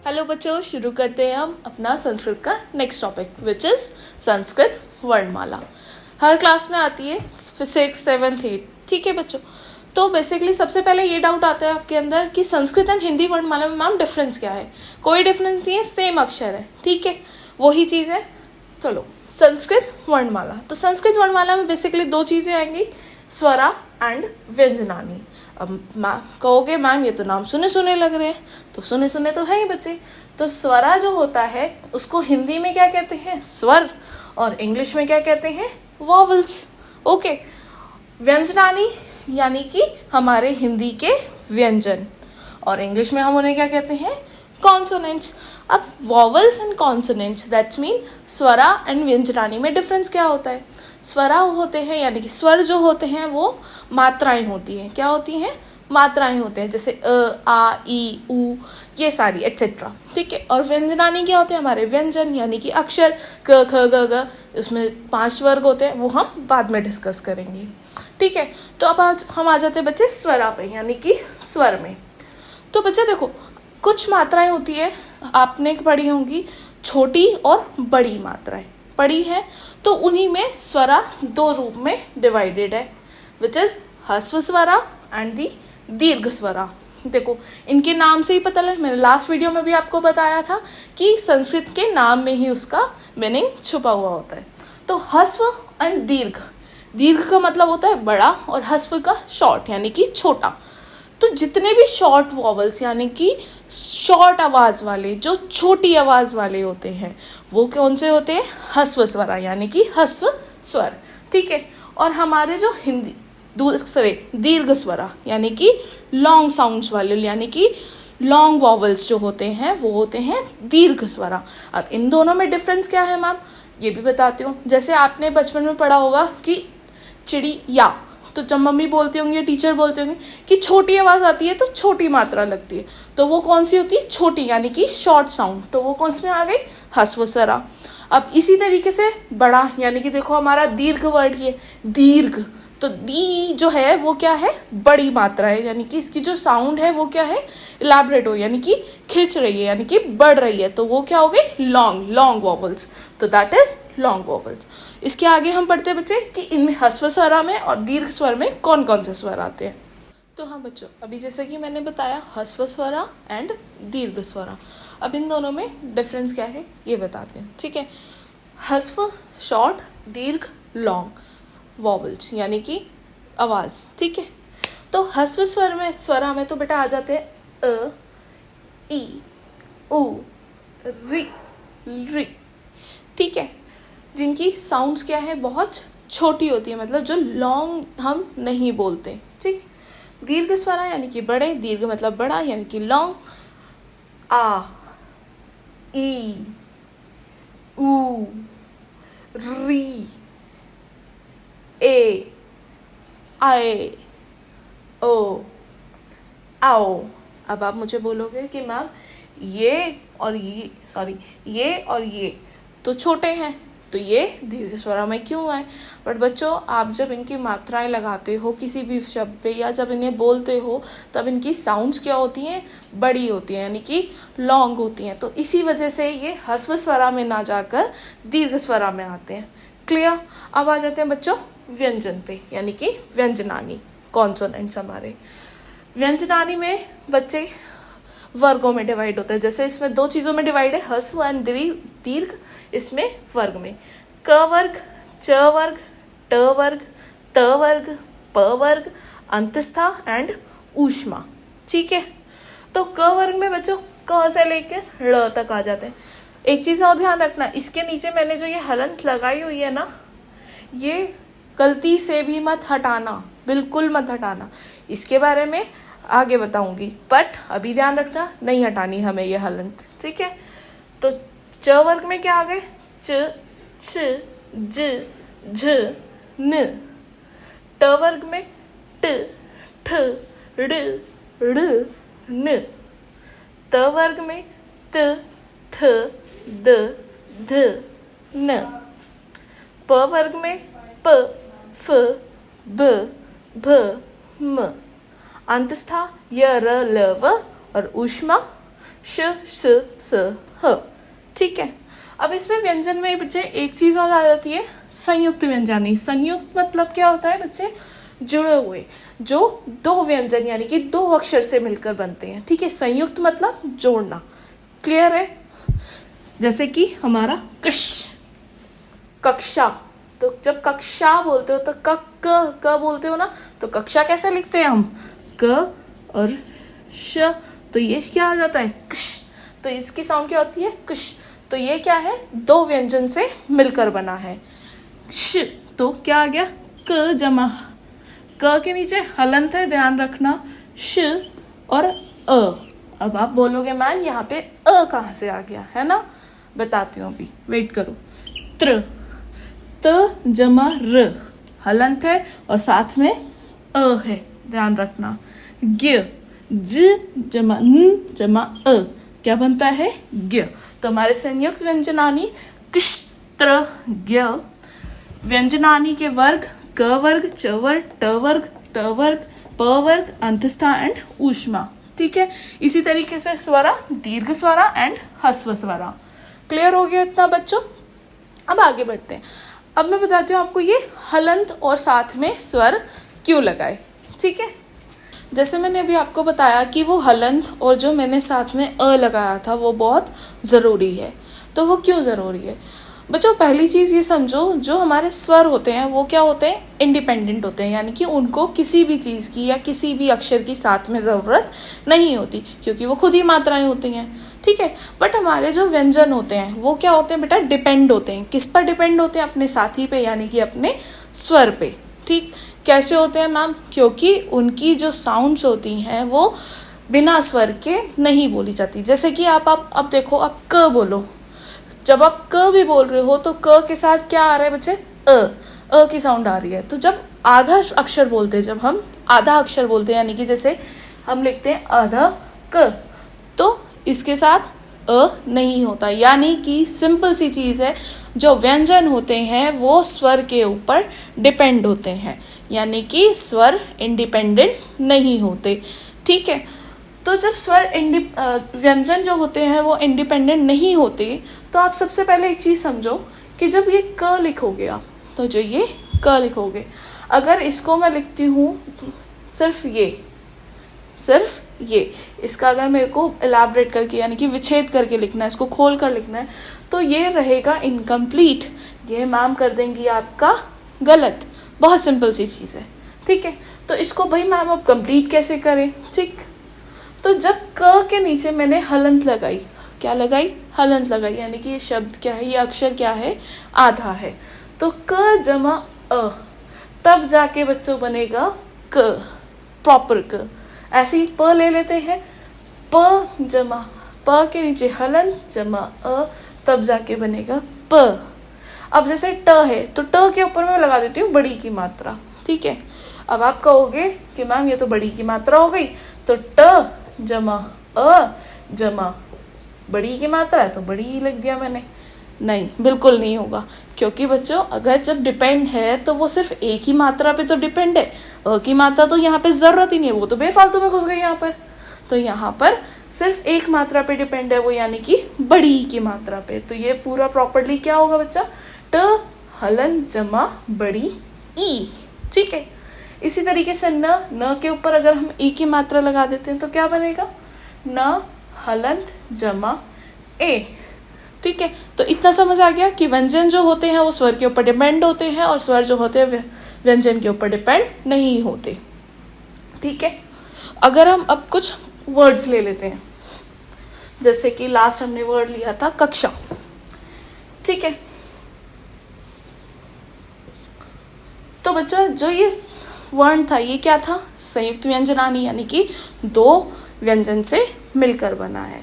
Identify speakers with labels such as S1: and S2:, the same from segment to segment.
S1: Hello बच्चों, शुरू करते हैं हम अपना संस्कृत का next topic which is Sanskrit वर्णमाला। हर क्लास में आती है 6, 7, 8। ठीक है बच्चों, तो बेसिकली सबसे पहले ये डाउट आता है आपके अंदर कि संस्कृत एंड हिंदी वर्णमाला में मैम डिफरेंस क्या है। कोई डिफरेंस नहीं है, सेम अक्षर है। ठीक है, वही चीज़ है। चलो, संस्कृत वर्णमाला। तो संस्कृत वर्णमाला में बेसिकली दो चीज़ें आएंगी, स्वरा एंड व्यंजनानी। अब मैम कहोगे मैम ये तो नाम सुने सुने लग रहे हैं, तो सुने सुने तो है ही बच्चे। तो स्वरा जो होता है उसको हिंदी में क्या कहते हैं, स्वर, और इंग्लिश में क्या कहते हैं, वॉवल्स। ओके, व्यंजनानी यानी कि हमारे हिंदी के व्यंजन, और इंग्लिश में हम उन्हें क्या कहते हैं, कॉन्सोनेंट्स। अब vowels and consonants that's mean स्वरा एंड व्यंजनानी में डिफरेंस क्या होता है। स्वरा होते हैं यानी कि स्वर जो होते हैं वो मात्राएं होती हैं। क्या होती हैं, मात्राएं होते हैं, जैसे अ, आ, ई, उ, ये सारी एट्सेट्रा। ठीक है, और व्यंजनानी क्या होते हैं, हमारे व्यंजन यानी कि अक्षर क, ख, ग, घ। उसमें 5 वर्ग होते हैं, वो हम बाद में डिस्कस करेंगे। ठीक है, तो अब आज हम आ जाते हैं बच्चे स्वरा पे, यानी कि स्वर में। तो बच्चे देखो, कुछ मात्राएं होती है, आपने पढ़ी होंगी, छोटी और बड़ी मात्राएं पढ़ी है। तो उन्हीं में स्वरा 2 रूप में डिवाइडेड है, विच इज ह्रस्व स्वरा एंड दी दीर्घ स्वरा। देखो, इनके नाम से ही पता लगे, मैंने लास्ट वीडियो में भी आपको बताया था कि संस्कृत के नाम में ही उसका मीनिंग छुपा हुआ होता है। तो ह्रस्व एंड दीर्घ, दीर्घ का मतलब होता है बड़ा और ह्रस्व का शॉर्ट यानी कि छोटा। तो जितने भी शॉर्ट वॉवल्स यानी कि शॉर्ट आवाज़ वाले, जो छोटी आवाज़ वाले होते हैं, वो कौन से होते हैं, ह्रस्व स्वरा यानी कि ह्रस्व स्वर। ठीक है, और हमारे जो हिंदी दूसरे दीर्घ स्वरा यानी कि लॉन्ग साउंड्स वाले यानी कि लॉन्ग वॉवल्स जो होते हैं वो होते हैं दीर्घ स्वरा। अब इन दोनों में डिफरेंस क्या है मैम, ये भी बताती हूँ। जैसे आपने बचपन में पढ़ा होगा कि चिड़िया, तो जब मम्मी बोलती होंगी या टीचर बोलते होंगे कि छोटी आवाज़ आती है तो छोटी मात्रा लगती है, तो वो कौन सी होती है, छोटी यानी कि शॉर्ट साउंड। तो वो कौन सी में आ गई, ह्रस्व स्वरा। अब इसी तरीके से बड़ा यानी कि देखो हमारा दीर्घ वर्ड ये दीर्घ, तो दी जो है वो क्या है, बड़ी मात्रा है, यानी कि इसकी जो साउंड है वो क्या है, इलाबरेट हो यानी कि खिंच रही है यानी कि बढ़ रही है, तो वो क्या हो गई, लॉन्ग लॉन्ग वॉवल्स। तो दैट इज लॉन्ग वॉवल्स। इसके आगे हम पढ़ते हैं बच्चे कि इनमें ह्रस्व स्वरा में और दीर्घ स्वर में कौन कौन से स्वर आते हैं। तो हाँ बच्चों, अभी जैसे कि मैंने बताया ह्रस्व स्वरा एंड दीर्घ स्वरा। अब इन दोनों में डिफरेंस क्या है ये बताते हैं। ठीक है, ह्रस्व शॉर्ट, दीर्घ लॉन्ग वॉवल्स यानी कि आवाज़। ठीक है, तो ह्रस्व स्वर में स्वरा में तो बेटा आ जाते हैं अ, ई, उ, रि, रि। ठीक है, जिनकी साउंड्स क्या है, बहुत छोटी होती है, मतलब जो लॉन्ग हम नहीं बोलते। ठीक, दीर्घ स्वरा यानी कि बड़े, दीर्घ मतलब बड़ा यानी कि लॉन्ग, आ, ई, उ, री, ए, आए, ओ, आओ। अब आप मुझे बोलोगे कि मैम ये और ये तो छोटे हैं, तो ये दीर्घ स्वरा में क्यों आए। बट बच्चों, आप जब इनकी मात्राएं लगाते हो किसी भी शब्द पे या जब इन्हें बोलते हो, तब इनकी साउंड्स क्या होती हैं, बड़ी होती हैं यानी कि लॉन्ग होती हैं। तो इसी वजह से ये ह्रस्व स्वरा में ना जाकर दीर्घ स्वरा में आते हैं। क्लियर। अब आ जाते हैं बच्चों व्यंजन पे, यानी कि व्यंजनानी, कॉन्सोनेंट्स। हमारे व्यंजनानी में बच्चे वर्गों में डिवाइड होता है। जैसे इसमें 2 चीज़ों में डिवाइड है, ह्रस्व एंड दीर्घ। इसमें वर्ग में क वर्ग, च वर्ग, ट वर्ग, त वर्ग, प वर्ग, अंतस्था एंड ऊष्मा। ठीक है, तो क वर्ग में बच्चों क से लेकर ड़ तक आ जाते हैं। एक चीज़ और ध्यान रखना, इसके नीचे मैंने जो ये हलंत लगाई हुई है ना, ये गलती से भी मत हटाना, बिल्कुल मत हटाना। इसके बारे में आगे बताऊंगी, बट अभी ध्यान रखना नहीं हटानी हमें ये हलंत। ठीक है, तो च वर्ग में क्या आ गए, च, छ, ज, झ, न। ट वर्ग में ट, ठ, ड़, ढ़, न। त वर्ग में त, थ, द, ध, न। प वर्ग में प, फ, ब, भ, म। अंतस्था य, र, ल, व और ऊष्मा श स स ह। ठीक है, अब इसमें व्यंजन में बच्चे एक चीज और आ जाती है, संयुक्त व्यंजनी। संयुक्त मतलब क्या होता है बच्चे, जुड़े हुए, जो दो व्यंजन यानी कि दो अक्षर से मिलकर बनते हैं। ठीक है, संयुक्त मतलब जोड़ना। क्लियर है? जैसे कि हमारा कश, कक्षा, तो जब कक्षा बोलते हो तो क बोलते हो ना, तो कक्षा कैसे लिखते हैं हम, क और श, तो ये क्या आ जाता है, कश। तो इसकी साउंड क्या होती है, कश। तो ये क्या है, दो व्यंजन से मिलकर बना है। श, तो क्या आ गया, क जमा, क के नीचे हलंत है, ध्यान रखना, श और अ। अब आप बोलोगे मैम यहाँ पे अ कहाँ से आ गया, है ना, बताती हूँ अभी, वेट करो। त्र, त जमा र, हलंत है और साथ में अ है, ध्यान रखना। ज्ञ, ज जमा न जमा अ, क्या बनता है, ज्ञ। तो हमारे संयुक्त व्यंजनानी क्ष त्र ज्ञ, व्यंजनानी के वर्ग क वर्ग, च वर्ग, ट वर्ग, त वर्ग, प वर्ग, अंतस्था एंड ऊष्मा। ठीक है, इसी तरीके से स्वरा, दीर्घ स्वरा एंड ह्रस्व स्वरा। क्लियर हो गया इतना बच्चों? अब आगे बढ़ते हैं। अब मैं बताती हूँ आपको ये हलंत और साथ में स्वर क्यों लगाए। ठीक है, जैसे मैंने अभी आपको बताया कि वो हलंत और जो मैंने साथ में अ लगाया था वो बहुत ज़रूरी है। तो वो क्यों ज़रूरी है बच्चों? पहली चीज़ ये समझो, जो हमारे स्वर होते हैं वो क्या होते हैं, इंडिपेंडेंट होते हैं, यानी कि उनको किसी भी चीज़ की या किसी भी अक्षर की साथ में ज़रूरत नहीं होती, क्योंकि वो खुद ही मात्राएं होती हैं। ठीक है, बट हमारे जो व्यंजन होते हैं वो क्या होते हैं बेटा, डिपेंड होते हैं। किस पर डिपेंड होते हैं? अपने साथी पे, यानी कि अपने स्वर पे। ठीक, कैसे होते हैं मैम? क्योंकि उनकी जो साउंड्स होती हैं वो बिना स्वर के नहीं बोली जाती। जैसे कि आप अब देखो, आप क बोलो, जब आप क भी बोल रहे हो तो क के साथ क्या आ रहा है बच्चे, अ की साउंड आ रही है। तो जब आधा अक्षर बोलते हैं, जब हम आधा अक्षर बोलते हैं, यानी कि जैसे हम लिखते हैं आधा क, तो इसके साथ अ नहीं होता। यानी कि सिंपल सी चीज़ है, जो व्यंजन होते हैं वो स्वर के ऊपर डिपेंड होते हैं, यानी कि स्वर इंडिपेंडेंट नहीं होते। ठीक है, तो जब स्वर व्यंजन जो होते हैं वो इंडिपेंडेंट नहीं होते, तो आप सबसे पहले एक चीज़ समझो कि जब ये क लिखोगे आप, तो जो ये क लिखोगे, अगर इसको मैं लिखती हूँ सिर्फ ये, इसका अगर मेरे को एलैबोरेट करके यानी कि विच्छेद करके लिखना है, इसको खोल कर लिखना है, तो ये रहेगा इनकम्प्लीट। ये मैम कर देंगी आपका गलत। बहुत सिंपल सी चीज़ है। ठीक है, तो इसको भाई मैम अब कंप्लीट कैसे करें? ठीक, तो जब क के नीचे मैंने हलंत लगाई, क्या लगाई, हलंत लगाई, यानी कि ये शब्द क्या है, ये अक्षर क्या है, आधा है, तो क जमा अ, तब जाके बच्चों बनेगा क, प्रॉपर क। ऐसे ही प ले लेते हैं, प जमा, प के नीचे हलंत जमा अ, तब जाके बनेगा प। अब जैसे ट है, तो ट के ऊपर मैं लगा देती हूँ बड़ी की मात्रा। ठीक है, अब आप कहोगे कि मैम ये तो बड़ी की मात्रा हो गई, तो ट जमा अ जमा बड़ी की मात्रा है तो बड़ी ही लिख दिया मैंने। नहीं, बिल्कुल नहीं होगा, क्योंकि बच्चों अगर जब डिपेंड है तो वो सिर्फ एक ही मात्रा पे तो डिपेंड है। अ की मात्रा तो यहाँ पे ज़रूरत ही नहीं है, वो तो बेफालतू में घुस गई यहाँ पर। तो यहाँ पर सिर्फ एक मात्रा पे डिपेंड है, वो यानी कि बड़ी की मात्रा पे। तो ये पूरा प्रॉपर्ली क्या होगा बच्चा, ट हलन जमा बड़ी ई। ठीक है, इसी तरीके से न के ऊपर अगर हम ई की मात्रा लगा देते हैं तो क्या बनेगा, न हलंत जमा ए। ठीक है, तो इतना समझ आ गया कि व्यंजन जो होते हैं वो स्वर के ऊपर डिपेंड होते हैं और स्वर जो होते हैं व्यंजन के ऊपर डिपेंड नहीं होते। ठीक है, अगर हम अब कुछ वर्ड्स ले लेते हैं, जैसे कि लास्ट हमने वर्ड लिया था कक्षा। ठीक है, तो बच्चा जो ये वर्ण था ये क्या था, संयुक्त व्यंजनानी, यानी कि दो व्यंजन से मिलकर बना है।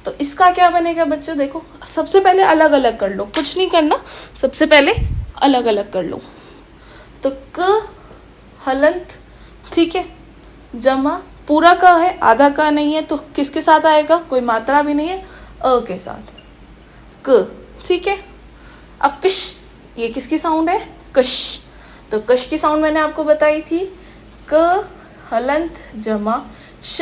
S1: तो इसका क्या बनेगा बच्चों, देखो सबसे पहले अलग अलग कर लो, कुछ नहीं करना, सबसे पहले अलग अलग कर लो। तो क हलंत, ठीक है, जमा पूरा क है, आधा क नहीं है, तो किसके साथ आएगा, कोई मात्रा भी नहीं है, अ के साथ क। ठीक है, अब कश, ये किसकी साउंड है, कश। तो कश की साउंड मैंने आपको बताई थी, क हलंत जमा श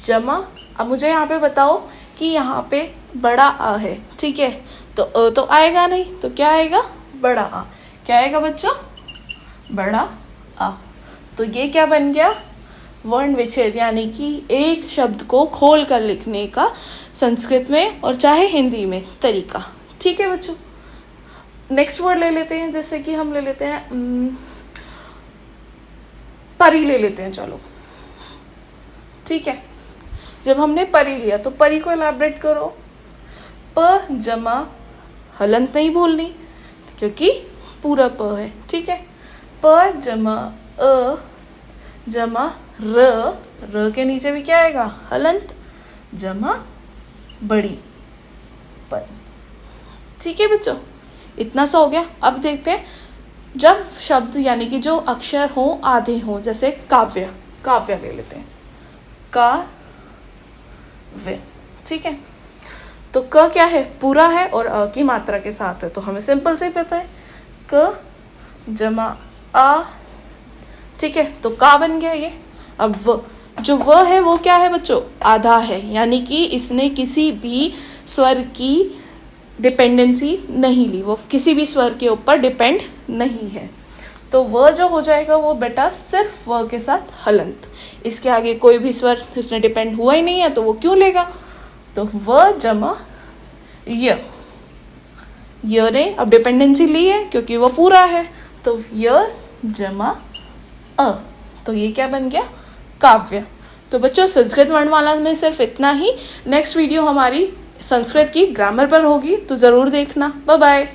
S1: जमा। अब मुझे यहाँ पे बताओ कि यहाँ पे बड़ा आ है, ठीक है, तो अ तो आएगा नहीं, तो क्या आएगा, बड़ा आ। क्या आएगा बच्चों, बड़ा आ। तो ये क्या बन गया, वर्ण विच्छेद, यानी कि एक शब्द को खोल कर लिखने का संस्कृत में और चाहे हिंदी में तरीका। ठीक है बच्चों, नेक्स्ट वर्ड ले लेते हैं, जैसे कि हम ले लेते हैं परी ले लेते हैं, चलो ठीक है। जब हमने परी लिया तो परी को इलैबोरेट करो। प जमा हलंत नहीं बोलनी क्योंकि पूरा प है, ठीक है। प जमा अ जमा र के नीचे भी क्या आएगा, हलंत, जमा बड़ी पर। ठीक है बच्चों, इतना सा हो गया। अब देखते हैं जब शब्द यानी कि जो अक्षर हो आधे हों, जैसे काव्य, काव्य ले लेते हैं, काव्य, ठीक है। तो क क्या है, पूरा है और अ की मात्रा के साथ है, तो हमें सिंपल से पता है, क जमा आ, ठीक है, तो का बन गया ये। अब व, जो व है वो क्या है बच्चों, आधा है, यानी कि इसने किसी भी स्वर की डिपेंडेंसी नहीं ली, वो किसी भी स्वर के ऊपर डिपेंड नहीं है। तो व जो हो जाएगा वो बेटा सिर्फ व के साथ हलंत, इसके आगे कोई भी स्वर इसने डिपेंड हुआ ही नहीं है, तो वो क्यों लेगा। तो व जमा य ने अब डिपेंडेंसी ली है क्योंकि वो पूरा है, तो य जमा अ, तो ये क्या बन गया, काव्य। तो बच्चों संस्कृत वर्णमाला में सिर्फ इतना ही। नेक्स्ट वीडियो हमारी संस्कृत की ग्रामर पर होगी, तो ज़रूर देखना। Bye bye.